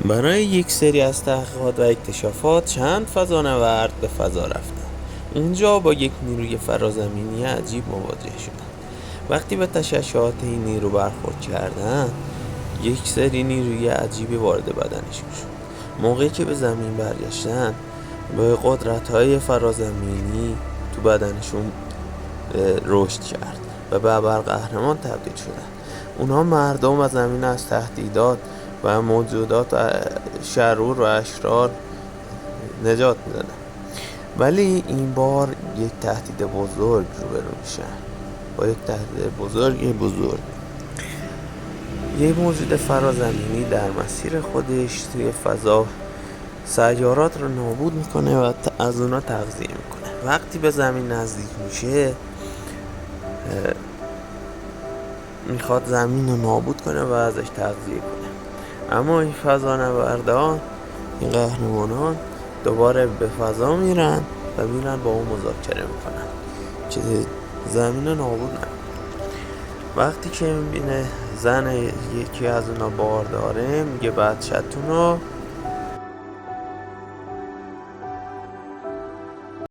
برای یک سری از تحقیقات و اکتشافات چند فضانورد به فضا رفتند. اونجا با یک نیروی فرازمینی عجیب مواجه شدند. وقتی به تشعشعات این نیرو برخورد کردند، یک سری نیروی عجیبی وارد بدنشون شد. موقعی که به زمین برگشتن، به قدرت‌های فرازمینی تو بدنشون رشد کرد و به ابرقهرمان تبدیل شدن. اونها مردم و زمین از تهدیدات و موجودات شرور و اشرار نجات میدادن. ولی این بار یک تهدید بزرگ روبرو میشن، با یک تهدید بزرگ. یک موجود فرازمینی در مسیر خودش توی فضا سیارات رو نابود میکنه و از اونا تغذیه میکنه. وقتی به زمین نزدیک میشه، میخواد زمین رو نابود کنه و ازش تغذیه کنه. اما این فضانوردان، این قهرمانان دوباره به فضا میرن و میرن با اون مذاکره میکنن که زمین رو نابود نکنه. وقتی که میبینه زن یکی از اونا بار داره، میگه بچه‌تون رو